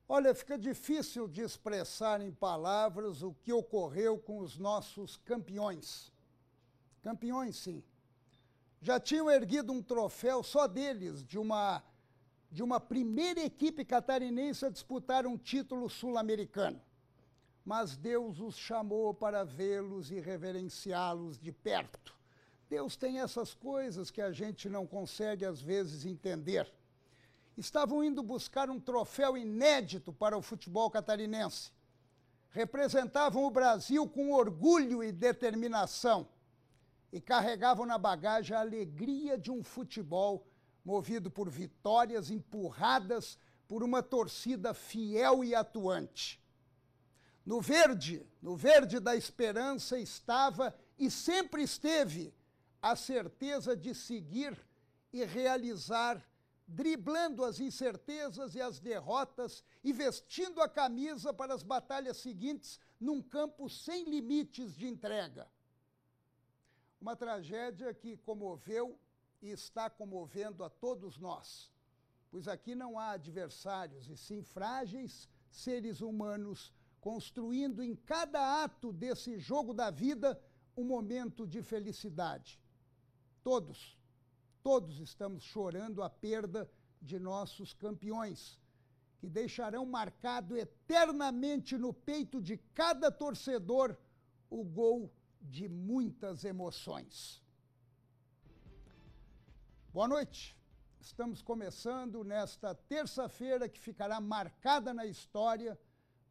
Olha, fica difícil de expressar em palavras o que ocorreu com os nossos campeões. Campeões, sim. Já tinham erguido um troféu só deles, de uma primeira equipe catarinense a disputar um título sul-americano. Mas Deus os chamou para vê-los e reverenciá-los de perto. Deus tem essas coisas que a gente não consegue, às vezes, entender. Estavam indo buscar um troféu inédito para o futebol catarinense. Representavam o Brasil com orgulho e determinação e carregavam na bagagem a alegria de um futebol movido por vitórias empurradas por uma torcida fiel e atuante. No verde da esperança estava e sempre esteve a certeza de seguir e realizar, driblando as incertezas e as derrotas e vestindo a camisa para as batalhas seguintes num campo sem limites de entrega. Uma tragédia que comoveu e está comovendo a todos nós, pois aqui não há adversários, e sim frágeis seres humanos construindo em cada ato desse jogo da vida um momento de felicidade. Todos estamos chorando a perda de nossos campeões, que deixarão marcado eternamente no peito de cada torcedor o gol de muitas emoções. Boa noite. Estamos começando nesta terça-feira que ficará marcada na história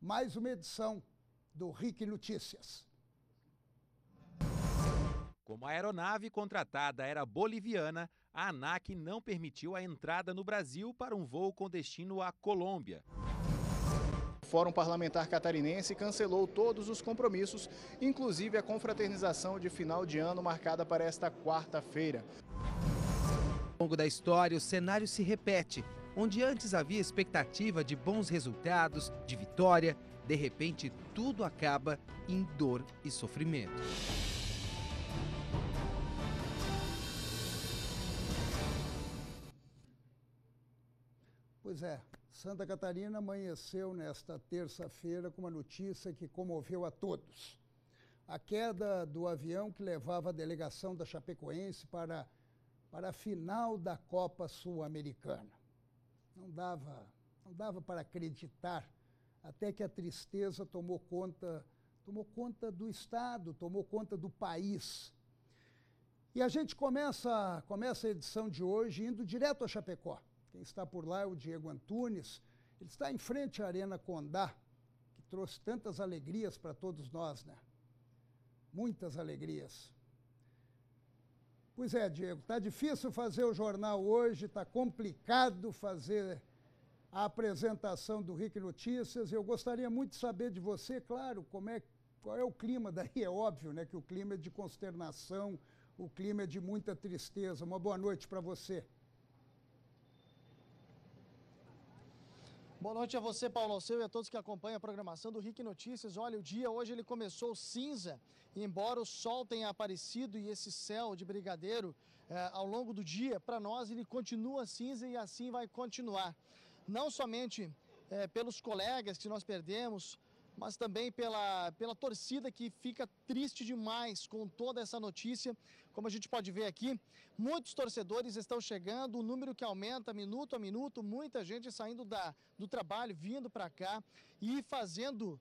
mais uma edição do RIC Notícias. Como a aeronave contratada era boliviana, a ANAC não permitiu a entrada no Brasil para um voo com destino à Colômbia. O Fórum Parlamentar Catarinense cancelou todos os compromissos, inclusive a confraternização de final de ano marcada para esta quarta-feira. Ao longo da história, o cenário se repete. Onde antes havia expectativa de bons resultados, de vitória, de repente tudo acaba em dor e sofrimento. Pois é, Santa Catarina amanheceu nesta terça-feira com uma notícia que comoveu a todos. A queda do avião que levava a delegação da Chapecoense para a final da Copa Sul-Americana. Não dava para acreditar, até que a tristeza tomou conta do Estado, tomou conta do país. E a gente começa a edição de hoje indo direto a Chapecó. Quem está por lá é o Diego Antunes. Ele está em frente à Arena Condá, que trouxe tantas alegrias para todos nós, né? Muitas alegrias. Pois é, Diego, está difícil fazer o jornal hoje, está complicado fazer a apresentação do RIC Notícias. Eu gostaria muito de saber de você, claro, qual é o clima daí. É óbvio, né, que o clima é de consternação, o clima é de muita tristeza. Uma boa noite para você. Boa noite a você, Paulo Alceu, e a todos que acompanham a programação do RIC Notícias. Olha, o dia hoje ele começou cinza, e embora o sol tenha aparecido e esse céu de brigadeiro ao longo do dia, para nós ele continua cinza e assim vai continuar. Não somente pelos colegas que nós perdemos, mas também pela torcida que fica triste demais com toda essa notícia. Como a gente pode ver aqui, muitos torcedores estão chegando, um número que aumenta minuto a minuto, muita gente saindo do trabalho, vindo para cá e fazendo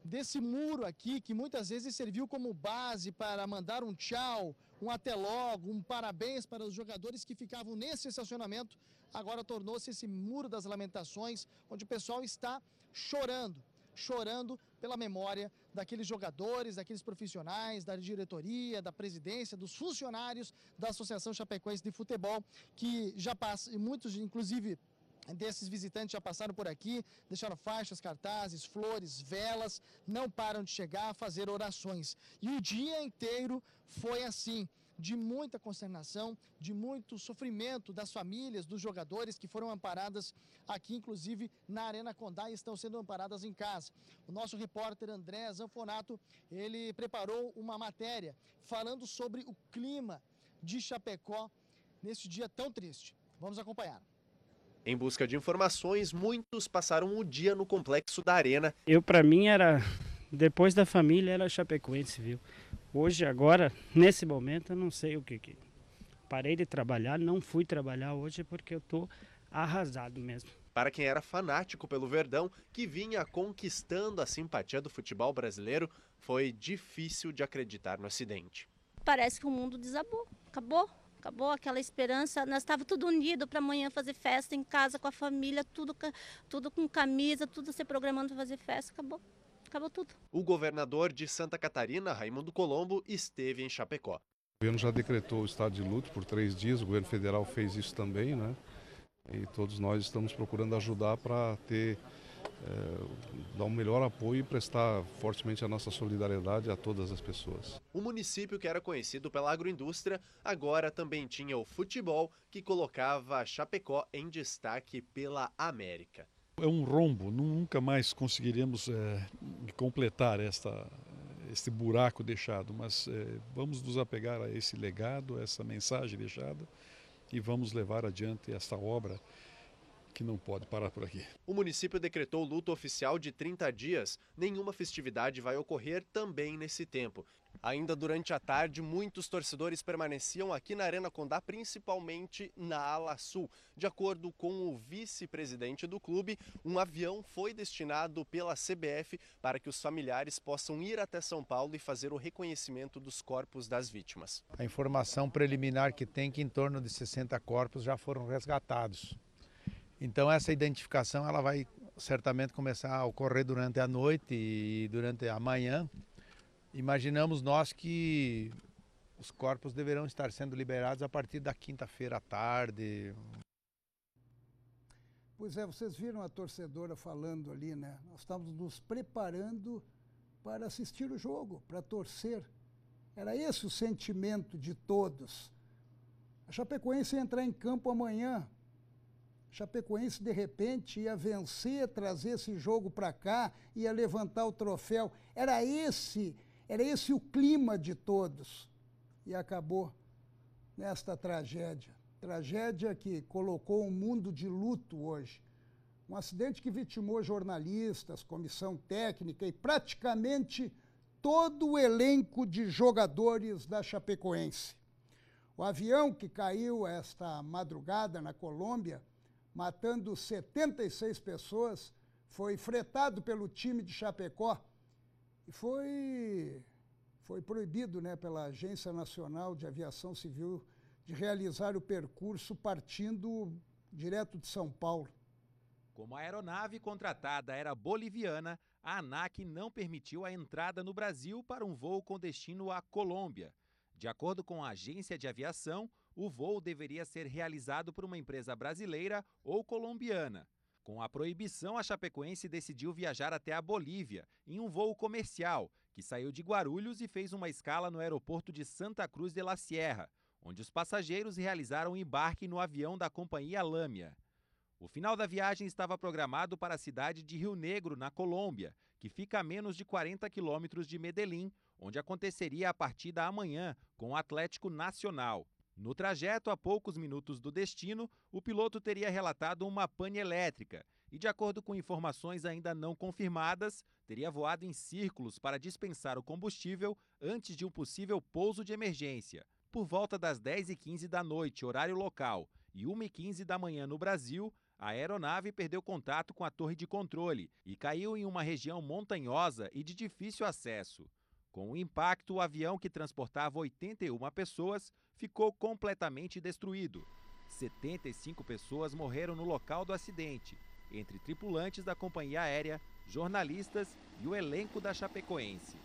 desse muro aqui, que muitas vezes serviu como base para mandar um tchau, um até logo, um parabéns para os jogadores que ficavam nesse estacionamento, agora tornou-se esse muro das lamentações, onde o pessoal está chorando pela memória daqueles jogadores, daqueles profissionais, da diretoria, da presidência, dos funcionários da Associação Chapecoense de Futebol, que já passam, e muitos, inclusive, desses visitantes já passaram por aqui, deixaram faixas, cartazes, flores, velas, não param de chegar a fazer orações. E o dia inteiro foi assim, de muita consternação, de muito sofrimento das famílias, dos jogadores que foram amparadas aqui, inclusive na Arena Condá, e estão sendo amparadas em casa. O nosso repórter André Zanfonato, ele preparou uma matéria falando sobre o clima de Chapecó nesse dia tão triste. Vamos acompanhar. Em busca de informações, muitos passaram o dia no complexo da Arena. Para mim, depois da família, era Chapecoense, viu? Hoje, agora, nesse momento, eu não sei o que. Parei de trabalhar, não fui trabalhar hoje porque eu estou arrasado mesmo. Para quem era fanático pelo Verdão, que vinha conquistando a simpatia do futebol brasileiro, foi difícil de acreditar no acidente. Parece que o mundo desabou, acabou aquela esperança. Nós estávamos tudo unido para amanhã fazer festa em casa com a família, tudo com camisa, tudo se programando para fazer festa, acabou tudo. O governador de Santa Catarina, Raimundo Colombo, esteve em Chapecó. O governo já decretou o estado de luto por 3 dias, o governo federal fez isso também, né? E todos nós estamos procurando ajudar para dar um melhor apoio e prestar fortemente a nossa solidariedade a todas as pessoas. O município, que era conhecido pela agroindústria, agora também tinha o futebol, que colocava Chapecó em destaque pela América. É um rombo, nunca mais conseguiremos completar este buraco deixado, mas vamos nos apegar a esse legado, a essa mensagem deixada e vamos levar adiante esta obra que não pode parar por aqui. O município decretou luto oficial de 30 dias. Nenhuma festividade vai ocorrer também nesse tempo. Ainda durante a tarde, muitos torcedores permaneciam aqui na Arena Condá, principalmente na ala sul. De acordo com o vice-presidente do clube, um avião foi destinado pela CBF para que os familiares possam ir até São Paulo e fazer o reconhecimento dos corpos das vítimas. A informação preliminar que tem que em torno de 60 corpos já foram resgatados. Então essa identificação ela vai certamente começar a ocorrer durante a noite e durante a manhã. Imaginamos nós que os corpos deverão estar sendo liberados a partir da quinta-feira à tarde. Pois é, vocês viram a torcedora falando ali, né? Nós estávamos nos preparando para assistir o jogo, para torcer. Era esse o sentimento de todos. A Chapecoense ia entrar em campo amanhã. A Chapecoense, de repente, ia vencer, trazer esse jogo para cá, ia levantar o troféu. Era esse o clima de todos. E acabou nesta tragédia. Tragédia que colocou um mundo de luto hoje. Um acidente que vitimou jornalistas, comissão técnica e praticamente todo o elenco de jogadores da Chapecoense. O avião que caiu esta madrugada na Colômbia, matando 76 pessoas, foi fretado pelo time de Chapecó e foi proibido, né, pela Agência Nacional de Aviação Civil de realizar o percurso partindo direto de São Paulo. Como a aeronave contratada era boliviana, a ANAC não permitiu a entrada no Brasil para um voo com destino à Colômbia. De acordo com a agência de aviação, o voo deveria ser realizado por uma empresa brasileira ou colombiana. Com a proibição, a Chapecoense decidiu viajar até a Bolívia, em um voo comercial, que saiu de Guarulhos e fez uma escala no aeroporto de Santa Cruz de la Sierra, onde os passageiros realizaram um embarque no avião da companhia Lâmia. O final da viagem estava programado para a cidade de Rio Negro, na Colômbia, que fica a menos de 40 quilômetros de Medellín, onde aconteceria a partida amanhã com o Atlético Nacional. No trajeto, a poucos minutos do destino, o piloto teria relatado uma pane elétrica e, de acordo com informações ainda não confirmadas, teria voado em círculos para dispensar o combustível antes de um possível pouso de emergência. Por volta das 10h15 da noite, horário local, e 1h15 da manhã no Brasil, a aeronave perdeu contato com a torre de controle e caiu em uma região montanhosa e de difícil acesso. Com o impacto, o avião, que transportava 81 pessoas, ficou completamente destruído. 75 pessoas morreram no local do acidente, entre tripulantes da companhia aérea, jornalistas e o elenco da Chapecoense.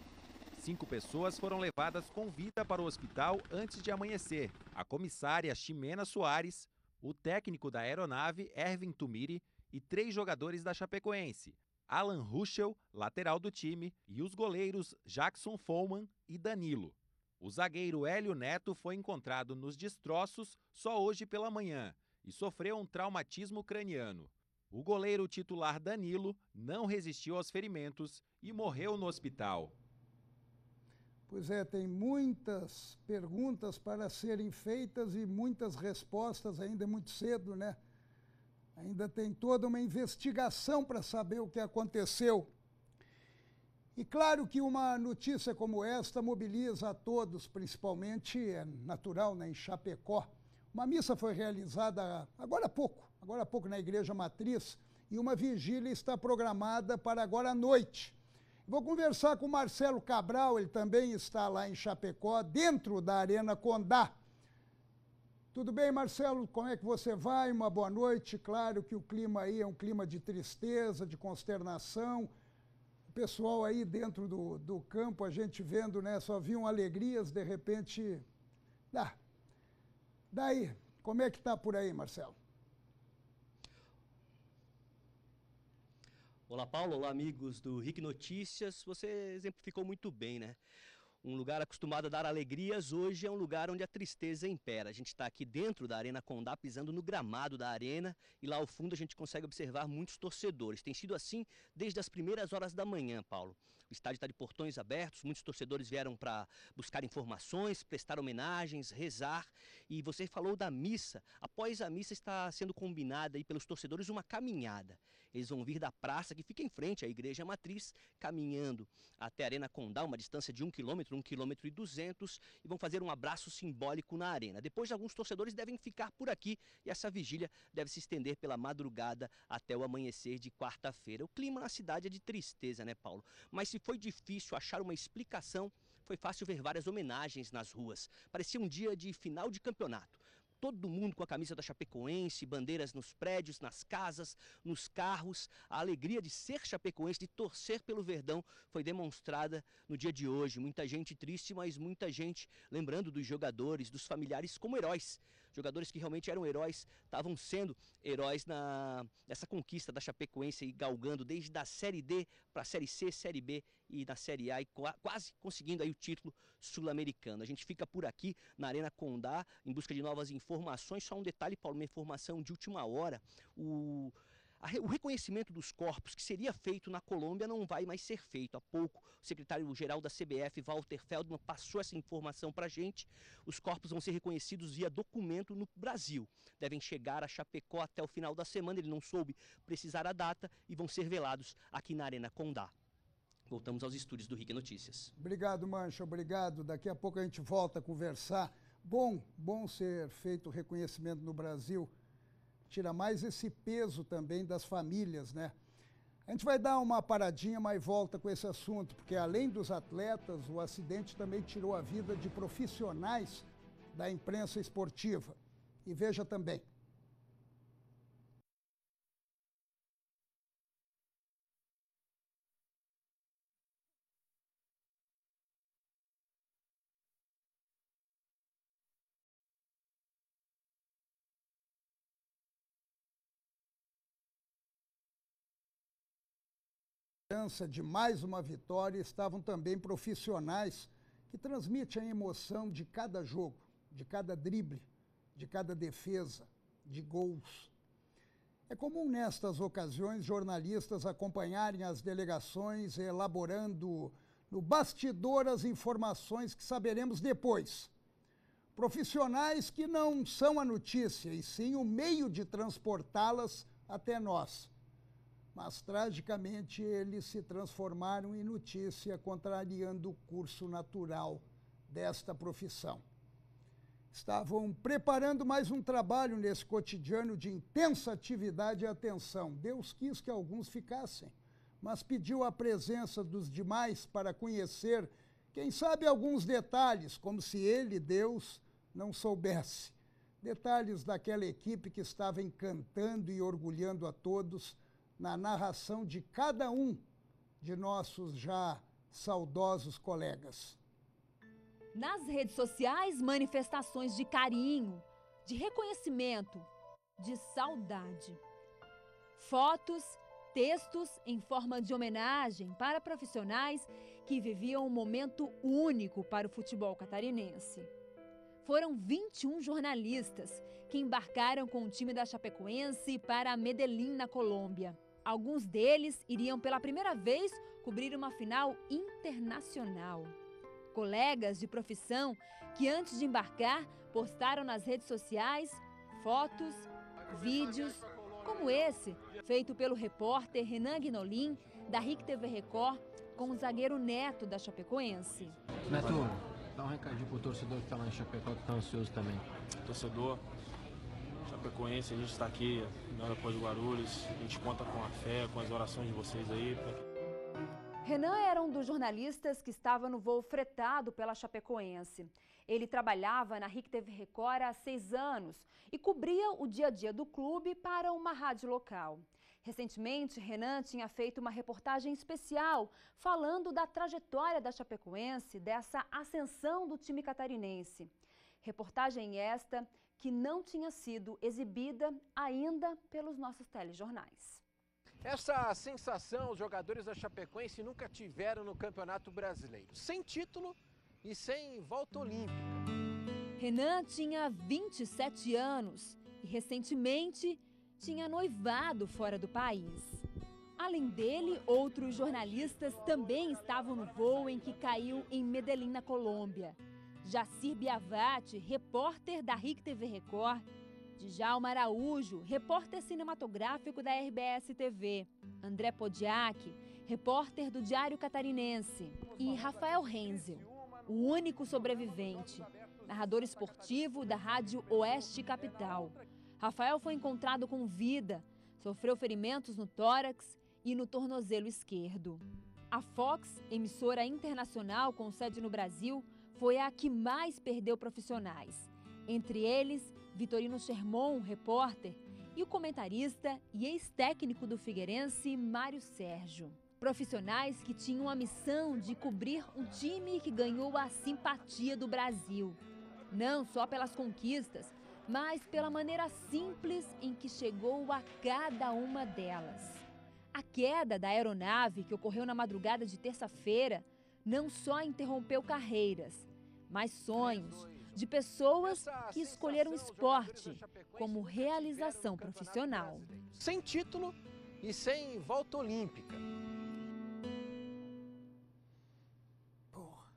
5 pessoas foram levadas com vida para o hospital antes de amanhecer: a comissária Ximena Soares, o técnico da aeronave, Ervin Tumiri, e 3 jogadores da Chapecoense: Alan Ruschel, lateral do time, e os goleiros Jackson Follman e Danilo. O zagueiro Hélio Neto foi encontrado nos destroços só hoje pela manhã e sofreu um traumatismo craniano. O goleiro titular Danilo não resistiu aos ferimentos e morreu no hospital. Pois é, tem muitas perguntas para serem feitas e muitas respostas, ainda é muito cedo, né? Ainda tem toda uma investigação para saber o que aconteceu. E claro que uma notícia como esta mobiliza a todos, principalmente, é natural, né, em Chapecó. Uma missa foi realizada agora há pouco na Igreja Matriz, e uma vigília está programada para agora à noite. Vou conversar com o Marcelo Cabral, ele também está lá em Chapecó, dentro da Arena Condá. Tudo bem, Marcelo? Como é que você vai? Uma boa noite. Claro que o clima aí é um clima de tristeza, de consternação. O pessoal aí dentro do campo, a gente vendo, né? Só viam alegrias, de repente... Daí, como é que tá por aí, Marcelo? Olá, Paulo. Olá, amigos do RIC Notícias. Você exemplificou muito bem, né? Um lugar acostumado a dar alegrias, hoje é um lugar onde a tristeza impera. A gente está aqui dentro da Arena Condá, pisando no gramado da arena, e lá ao fundo a gente consegue observar muitos torcedores. Tem sido assim desde as primeiras horas da manhã, Paulo. O estádio está de portões abertos, muitos torcedores vieram para buscar informações, prestar homenagens, rezar. E você falou da missa. Após a missa está sendo combinada aí pelos torcedores uma caminhada. Eles vão vir da praça que fica em frente à Igreja Matriz, caminhando até a Arena Condá, uma distância de 1 quilômetro, 1,2 km, e vão fazer um abraço simbólico na arena. Depois, alguns torcedores devem ficar por aqui e essa vigília deve se estender pela madrugada até o amanhecer de quarta-feira. O clima na cidade é de tristeza, né, Paulo? Mas se foi difícil achar uma explicação, foi fácil ver várias homenagens nas ruas. Parecia um dia de final de campeonato. Todo mundo com a camisa da Chapecoense, bandeiras nos prédios, nas casas, nos carros. A alegria de ser chapecoense, de torcer pelo Verdão, foi demonstrada no dia de hoje. Muita gente triste, mas muita gente lembrando dos jogadores, dos familiares como heróis. Jogadores que realmente eram heróis, estavam sendo heróis nessa conquista da Chapecoense, e galgando desde a Série D para a Série C, Série B e na Série A, e quase conseguindo aí o título sul-americano. A gente fica por aqui na Arena Condá em busca de novas informações. Só um detalhe, Paulo, uma informação de última hora: o reconhecimento dos corpos que seria feito na Colômbia não vai mais ser feito. Há pouco, o secretário-geral da CBF, Walter Feldman, passou essa informação para a gente. Os corpos vão ser reconhecidos via documento no Brasil. Devem chegar a Chapecó até o final da semana, ele não soube precisar a data, e vão ser velados aqui na Arena Condá. Voltamos aos estúdios do RIC Notícias. Obrigado, Mancha, obrigado. Daqui a pouco a gente volta a conversar. Bom ser feito o reconhecimento no Brasil. Tira mais esse peso também das famílias, né? A gente vai dar uma paradinha, mas volta com esse assunto, porque além dos atletas, o acidente também tirou a vida de profissionais da imprensa esportiva. E veja também. De mais uma vitória estavam também profissionais que transmitem a emoção de cada jogo, de cada drible, de cada defesa, de gols. É comum nestas ocasiões jornalistas acompanharem as delegações elaborando no bastidor as informações que saberemos depois. Profissionais que não são a notícia, e sim o meio de transportá-las até nós. Mas, tragicamente, eles se transformaram em notícia, contrariando o curso natural desta profissão. Estavam preparando mais um trabalho nesse cotidiano de intensa atividade e atenção. Deus quis que alguns ficassem, mas pediu a presença dos demais para conhecer, quem sabe, alguns detalhes, como se ele, Deus, não soubesse. Detalhes daquela equipe que estava encantando e orgulhando a todos na narração de cada um de nossos já saudosos colegas. Nas redes sociais, manifestações de carinho, de reconhecimento, de saudade. Fotos, textos em forma de homenagem para profissionais que viviam um momento único para o futebol catarinense. Foram 21 jornalistas que embarcaram com o time da Chapecoense para Medellín, na Colômbia. Alguns deles iriam pela primeira vez cobrir uma final internacional. Colegas de profissão que, antes de embarcar, postaram nas redes sociais fotos, vídeos como esse, feito pelo repórter Renan Guinolin, da RIC TV Record, com o zagueiro Neto da Chapecoense. Neto, dá um recadinho pro torcedor que tá lá em Chapecó, que tá ansioso também. Torcedor, Chapecoense, a gente está aqui após o Guarulhos, a gente conta com a fé, com as orações de vocês aí. Renan era um dos jornalistas que estava no voo fretado pela Chapecoense. Ele trabalhava na RIC TV Record há 6 anos e cobria o dia a dia do clube para uma rádio local. Recentemente, Renan tinha feito uma reportagem especial falando da trajetória da Chapecoense, dessa ascensão do time catarinense. Reportagem esta que não tinha sido exibida ainda pelos nossos telejornais. Essa sensação os jogadores da Chapecoense nunca tiveram no Campeonato Brasileiro. Sem título e sem volta olímpica. Renan tinha 27 anos e recentemente tinha noivado fora do país. Além dele, outros jornalistas também estavam no voo em que caiu em Medellín, na Colômbia. Jacir Biavati, repórter da RIC TV Record. Djalma Araújo, repórter cinematográfico da RBS TV. André Podiak, repórter do Diário Catarinense. E Rafael Renzel, o único sobrevivente, narrador esportivo da Rádio Oeste Capital. Rafael foi encontrado com vida, sofreu ferimentos no tórax e no tornozelo esquerdo. A Fox, emissora internacional com sede no Brasil, foi a que mais perdeu profissionais. Entre eles, Vitorino Sherman, repórter, e o comentarista e ex-técnico do Figueirense, Mário Sérgio. Profissionais que tinham a missão de cobrir um time que ganhou a simpatia do Brasil. Não só pelas conquistas, mas pela maneira simples em que chegou a cada uma delas. A queda da aeronave, que ocorreu na madrugada de terça-feira, não só interrompeu carreiras, mas sonhos de pessoas que escolheram esporte como realização profissional. Sem título e sem volta olímpica. Porra,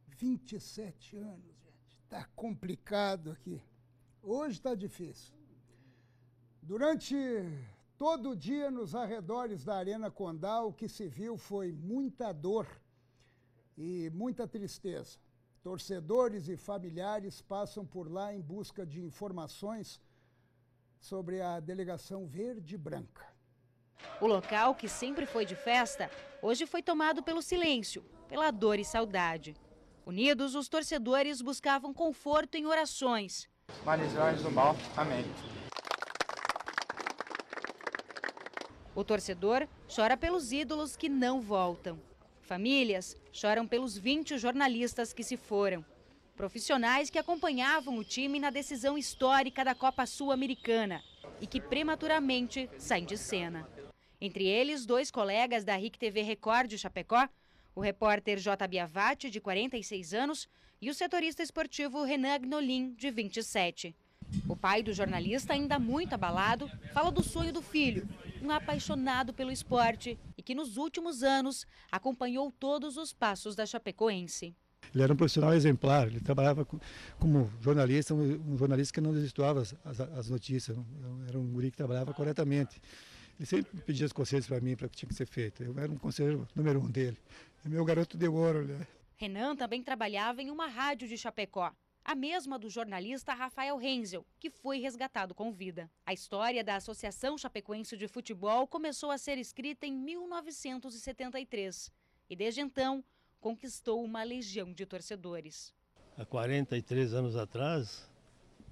27 anos, gente. Tá complicado aqui. Hoje está difícil. Durante todo o dia nos arredores da Arena Condá, o que se viu foi muita dor e muita tristeza. Torcedores e familiares passam por lá em busca de informações sobre a delegação verde e branca. O local, que sempre foi de festa, hoje foi tomado pelo silêncio, pela dor e saudade. Unidos, os torcedores buscavam conforto em orações. Marizões do mal. Amém. O torcedor chora pelos ídolos que não voltam. Famílias choram pelos 20 jornalistas que se foram. Profissionais que acompanhavam o time na decisão histórica da Copa Sul-Americana e que prematuramente saem de cena. Entre eles, 2 colegas da RIC TV Record de Chapecó, o repórter J. Biavati, de 46 anos, e o setorista esportivo Renan Guinolin, de 27. O pai do jornalista, ainda muito abalado, fala do sonho do filho, um apaixonado pelo esporte e que nos últimos anos acompanhou todos os passos da Chapecoense. Ele era um profissional exemplar, ele trabalhava como jornalista, um jornalista que não desvirtuava as notícias, era um guri que trabalhava corretamente. Ele sempre pedia os conselhos para mim, para o que tinha que ser feito. Eu era um conselheiro número 1 dele. É meu garoto de ouro, né? Renan também trabalhava em uma rádio de Chapecó, a mesma do jornalista Rafael Renzel, que foi resgatado com vida. A história da Associação Chapecoense de Futebol começou a ser escrita em 1973 e, desde então, conquistou uma legião de torcedores. Há 43 anos atrás,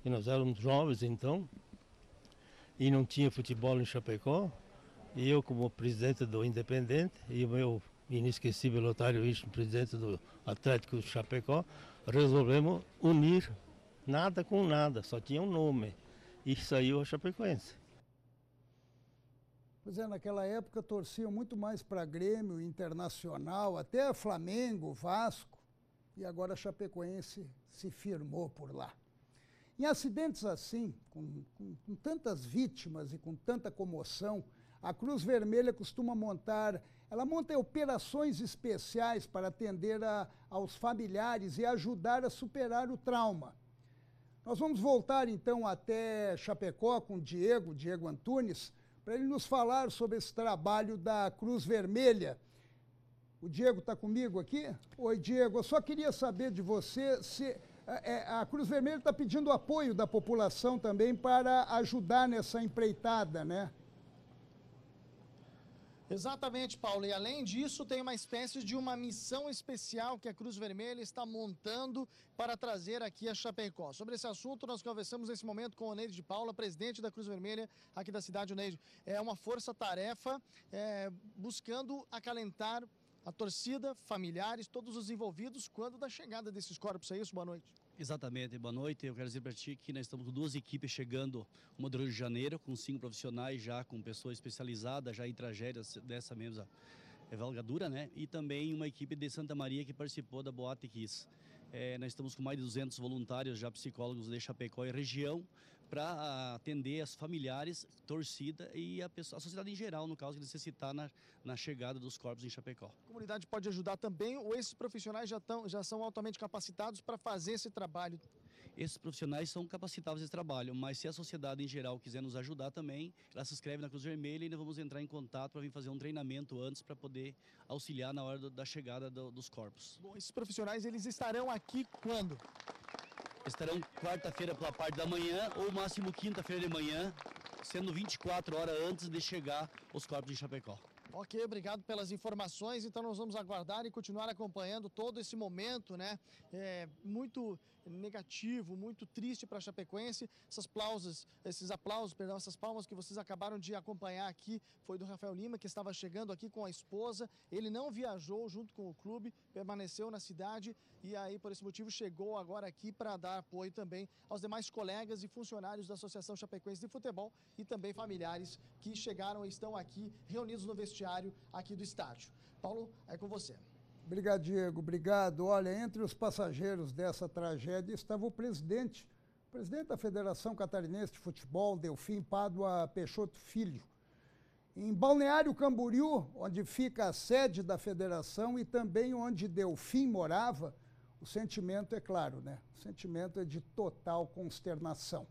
e nós éramos jovens então, e não tinha futebol em Chapecó, e eu, como presidente do Independente, e o meu inesquecível Otário Istmo, presidente do Atlético de Chapecó, resolvemos unir nada com nada, só tinha um nome, e saiu a Chapecoense. Pois é, naquela época torciam muito mais para Grêmio, Internacional, até Flamengo, Vasco, e agora a Chapecoense se firmou por lá. Em acidentes assim, com tantas vítimas e com tanta comoção, a Cruz Vermelha costuma monta operações especiais para atender aos familiares e ajudar a superar o trauma. Nós vamos voltar então até Chapecó com o Diego Antunes, para ele nos falar sobre esse trabalho da Cruz Vermelha. O Diego está comigo aqui? Oi, Diego, eu só queria saber de você se a Cruz Vermelha está pedindo apoio da população também para ajudar nessa empreitada, né? Exatamente, Paulo. E além disso, tem uma espécie de uma missão especial que a Cruz Vermelha está montando para trazer aqui a Chapecó. Sobre esse assunto, nós conversamos nesse momento com o Oneide de Paula, presidente da Cruz Vermelha aqui da cidade. Oneide, é uma força-tarefa buscando acalentar a torcida, familiares, todos os envolvidos quando da chegada desses corpos. É isso? Boa noite. Exatamente, boa noite. Eu quero dizer para ti que nós estamos com 2 equipes chegando no Rio de Janeiro, com 5 profissionais já, com pessoas especializadas já em tragédias dessa mesma envergadura, né? E também uma equipe de Santa Maria que participou da Boate Kiss. Nós estamos com mais de 200 voluntários já, psicólogos de Chapecó e região, para atender as familiares, torcida e a sociedade em geral, no caso, que necessitar na chegada dos corpos em Chapecó. A comunidade pode ajudar também, ou esses profissionais já são altamente capacitados para fazer esse trabalho? Esses profissionais são capacitados nesse trabalho, mas se a sociedade em geral quiser nos ajudar também, ela se inscreve na Cruz Vermelha e nós vamos entrar em contato para vir fazer um treinamento antes para poder auxiliar na hora da chegada dos corpos. Bom, esses profissionais, eles estarão aqui quando? Estarão quarta-feira pela parte da manhã ou máximo quinta-feira de manhã, sendo 24 horas antes de chegar os corpos em Chapecó. Ok, obrigado pelas informações. Então nós vamos aguardar e continuar acompanhando todo esse momento, né? Muito negativo, muito triste para a Chapecoense. Essas palmas que vocês acabaram de acompanhar aqui foi do Rafael Lima, que estava chegando aqui com a esposa. Ele não viajou junto com o clube, permaneceu na cidade e aí por esse motivo chegou agora aqui para dar apoio também aos demais colegas e funcionários da Associação Chapecoense de Futebol e também familiares que chegaram e estão aqui reunidos no vestiário aqui do estádio. Paulo, é com você. Obrigado, Diego. Obrigado. Olha, entre os passageiros dessa tragédia estava o presidente da Federação Catarinense de Futebol, Delfim Pádua Peixoto Filho. Em Balneário Camboriú, onde fica a sede da federação e também onde Delfim morava, o sentimento é claro, né? O sentimento é de total consternação.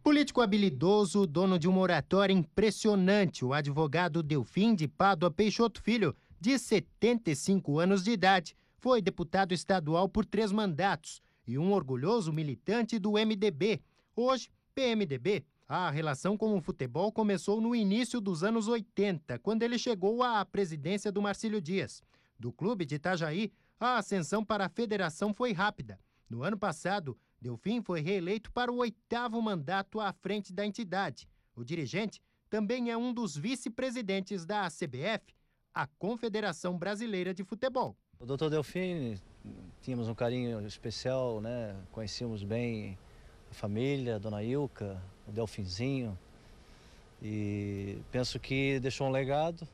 Político habilidoso, dono de uma oratória impressionante, o advogado Delfim de Pádua Peixoto Filho, de 75 anos de idade, foi deputado estadual por 3 mandatos e um orgulhoso militante do MDB, hoje PMDB. A relação com o futebol começou no início dos anos 80, quando ele chegou à presidência do Marcílio Dias. Do clube de Itajaí, a ascensão para a federação foi rápida. No ano passado, Delfim foi reeleito para o 8º mandato à frente da entidade. O dirigente também é um dos vice-presidentes da CBF, a Confederação Brasileira de Futebol. O doutor Delfim, tínhamos um carinho especial, né? Conhecíamos bem a família, a dona Ilka, o Delfinzinho, e penso que deixou um legado,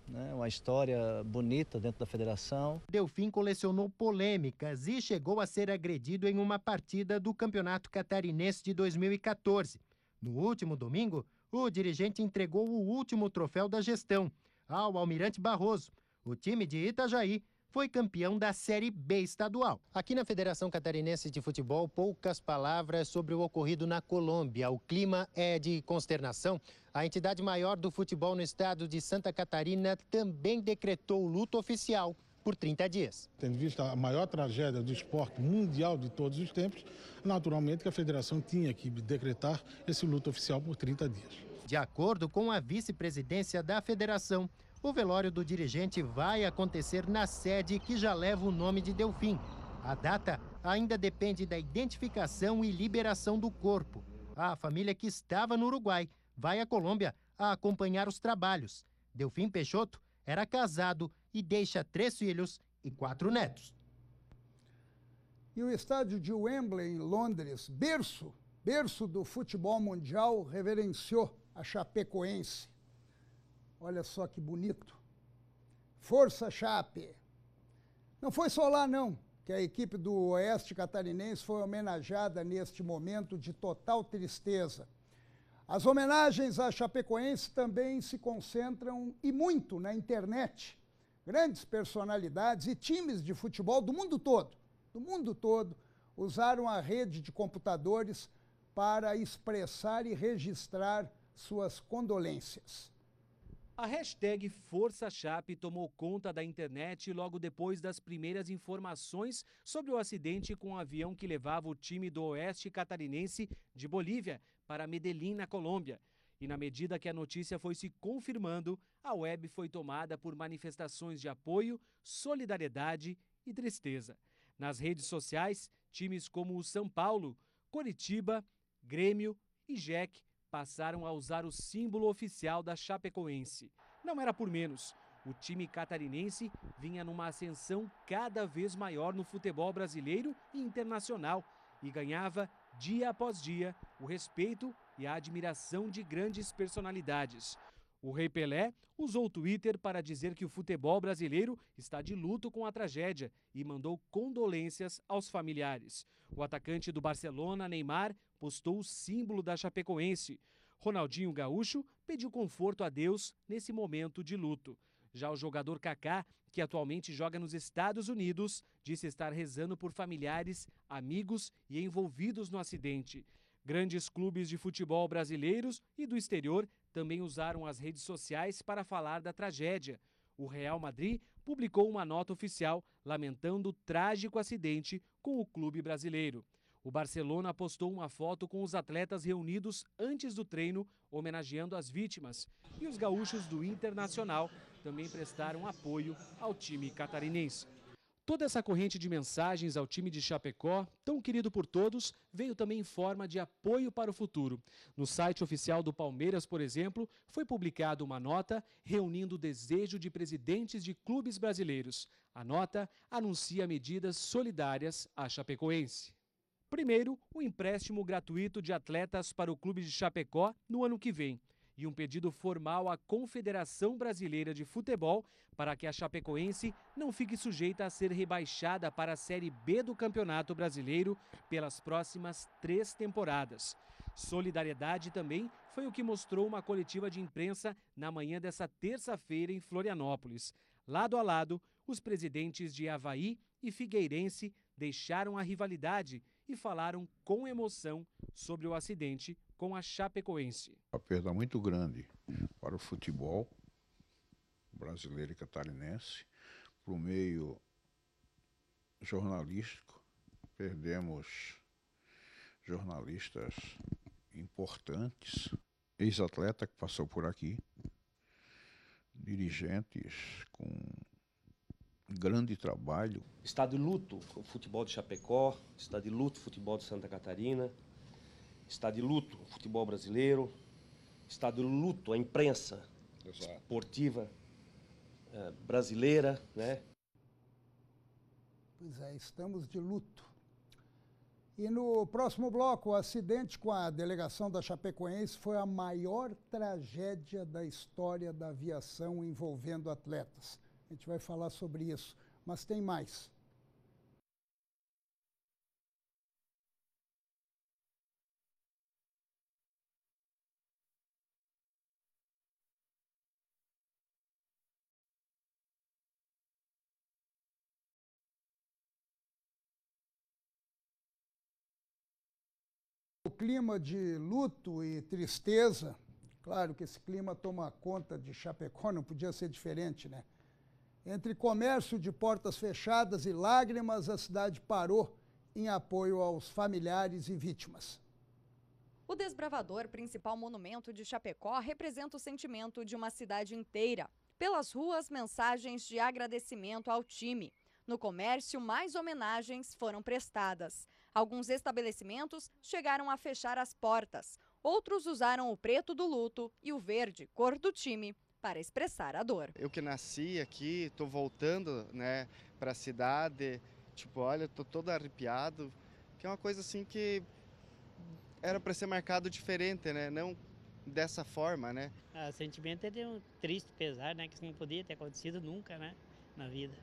né? Uma história bonita dentro da federação. Delfim colecionou polêmicas e chegou a ser agredido em uma partida do Campeonato Catarinense de 2014. No último domingo, o dirigente entregou o último troféu da gestão ao Almirante Barroso. O time de Itajaí foi campeão da Série B estadual. Aqui na Federação Catarinense de Futebol, poucas palavras sobre o ocorrido na Colômbia. O clima é de consternação. A entidade maior do futebol no estado de Santa Catarina também decretou luto oficial por 30 dias. Tendo visto a maior tragédia do esporte mundial de todos os tempos, naturalmente que a federação tinha que decretar esse luto oficial por 30 dias. De acordo com a vice-presidência da federação, o velório do dirigente vai acontecer na sede que já leva o nome de Delfim. A data ainda depende da identificação e liberação do corpo. A família que estava no Uruguai vai à Colômbia a acompanhar os trabalhos. Delfim Peixoto era casado e deixa 3 filhos e 4 netos. E o estádio de Wembley, em Londres, berço do futebol mundial, reverenciou a Chapecoense. Olha só que bonito. Força Chape! Não foi só lá, não, que a equipe do Oeste Catarinense foi homenageada neste momento de total tristeza. As homenagens à Chapecoense também se concentram, e muito, na internet. Grandes personalidades e times de futebol do mundo todo usaram a rede de computadores para expressar e registrar suas condolências. A hashtag Força Chape tomou conta da internet logo depois das primeiras informações sobre o acidente com o avião que levava o time do Oeste Catarinense de Bolívia para Medellín, na Colômbia. E na medida que a notícia foi se confirmando, a web foi tomada por manifestações de apoio, solidariedade e tristeza. Nas redes sociais, times como o São Paulo, Coritiba, Grêmio e Jack passaram a usar o símbolo oficial da Chapecoense. Não era por menos. O time catarinense vinha numa ascensão cada vez maior no futebol brasileiro e internacional e ganhava, dia após dia, o respeito e a admiração de grandes personalidades. O Rei Pelé usou o Twitter para dizer que o futebol brasileiro está de luto com a tragédia e mandou condolências aos familiares. O atacante do Barcelona, Neymar, postou o símbolo da Chapecoense. Ronaldinho Gaúcho pediu conforto a Deus nesse momento de luto. Já o jogador Kaká, que atualmente joga nos Estados Unidos, disse estar rezando por familiares, amigos e envolvidos no acidente. Grandes clubes de futebol brasileiros e do exterior também usaram as redes sociais para falar da tragédia. O Real Madrid publicou uma nota oficial lamentando o trágico acidente com o clube brasileiro. O Barcelona postou uma foto com os atletas reunidos antes do treino, homenageando as vítimas. E os gaúchos do Internacional também prestaram apoio ao time catarinense. Toda essa corrente de mensagens ao time de Chapecó, tão querido por todos, veio também em forma de apoio para o futuro. No site oficial do Palmeiras, por exemplo, foi publicada uma nota reunindo o desejo de presidentes de clubes brasileiros. A nota anuncia medidas solidárias à Chapecoense. Primeiro, o empréstimo gratuito de atletas para o clube de Chapecó no ano que vem. E um pedido formal à Confederação Brasileira de Futebol para que a Chapecoense não fique sujeita a ser rebaixada para a Série B do Campeonato Brasileiro pelas próximas 3 temporadas. Solidariedade também foi o que mostrou uma coletiva de imprensa na manhã dessa terça-feira em Florianópolis. Lado a lado, os presidentes de Avaí e Figueirense deixaram a rivalidade e falaram com emoção sobre o acidente com a Chapecoense. Uma perda muito grande para o futebol brasileiro e catarinense, para o meio jornalístico. Perdemos jornalistas importantes, ex-atleta que passou por aqui, dirigentes com grande trabalho. Está de luto o futebol de Chapecó, está de luto o futebol de Santa Catarina, está de luto o futebol brasileiro, está de luto a imprensa esportiva brasileira, né? Pois é, estamos de luto. E no próximo bloco, o acidente com a delegação da Chapecoense foi a maior tragédia da história da aviação envolvendo atletas. A gente vai falar sobre isso, mas tem mais. O clima de luto e tristeza, claro que esse clima toma conta de Chapecó, não podia ser diferente, né? Entre comércio de portas fechadas e lágrimas, a cidade parou em apoio aos familiares e vítimas. O Desbravador, principal monumento de Chapecó, representa o sentimento de uma cidade inteira. Pelas ruas, mensagens de agradecimento ao time. No comércio, mais homenagens foram prestadas. Alguns estabelecimentos chegaram a fechar as portas. Outros usaram o preto do luto e o verde, cor do time, para expressar a dor. Eu que nasci aqui, estou voltando, né, para a cidade, tipo, olha, estou todo arrepiado, que é uma coisa assim que era para ser marcado diferente, né, não dessa forma, né. O sentimento é de um triste pesar, né, que isso não podia ter acontecido nunca, né, na vida.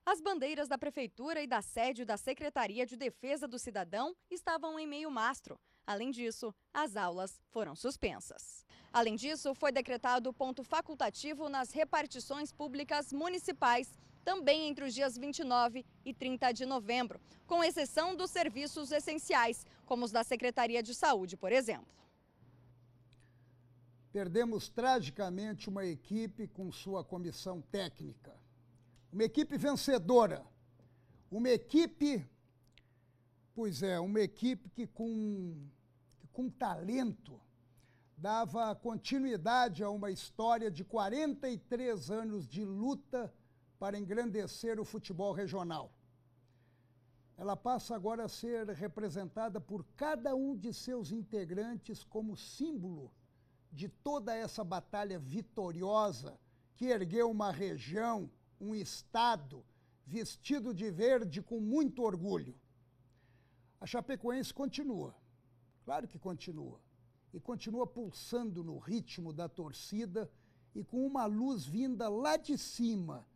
As bandeiras da Prefeitura e da sede da Secretaria de Defesa do Cidadão estavam em meio mastro. Além disso, as aulas foram suspensas. Além disso, foi decretado ponto facultativo nas repartições públicas municipais também entre os dias 29 e 30 de novembro, com exceção dos serviços essenciais, como os da Secretaria de Saúde, por exemplo. Perdemos tragicamente uma equipe com sua comissão técnica. Uma equipe vencedora. Uma equipe, uma equipe que com talento dava continuidade a uma história de 43 anos de luta para engrandecer o futebol regional. Ela passa agora a ser representada por cada um de seus integrantes como símbolo de toda essa batalha vitoriosa que ergueu uma região, um estado, vestido de verde com muito orgulho. A Chapecoense continua, claro que continua, e continua pulsando no ritmo da torcida e com uma luz vinda lá de cima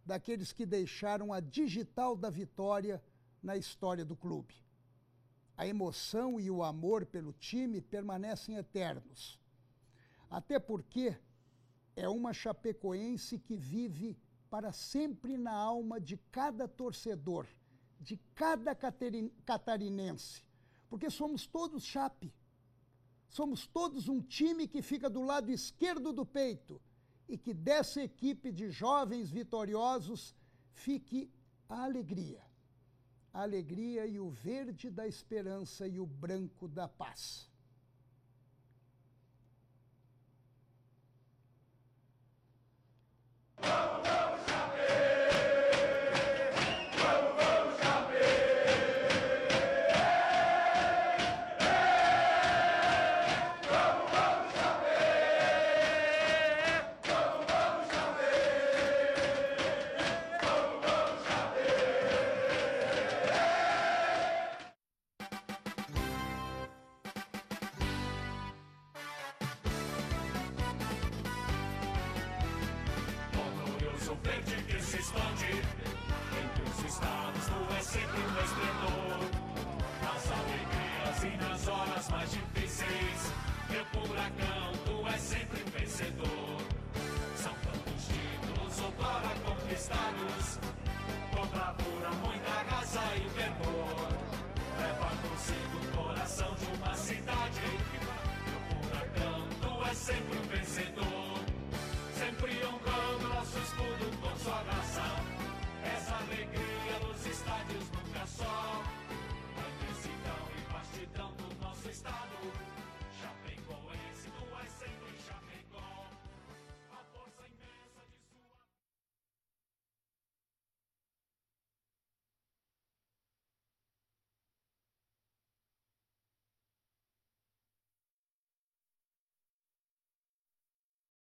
daqueles que deixaram a digital da vitória na história do clube. A emoção e o amor pelo time permanecem eternos. Até porque é uma Chapecoense que vive para sempre na alma de cada torcedor, de cada catarinense. Porque somos todos Chape. Somos todos um time que fica do lado esquerdo do peito e que dessa equipe de jovens vitoriosos fique a alegria. A alegria e o verde da esperança e o branco da paz.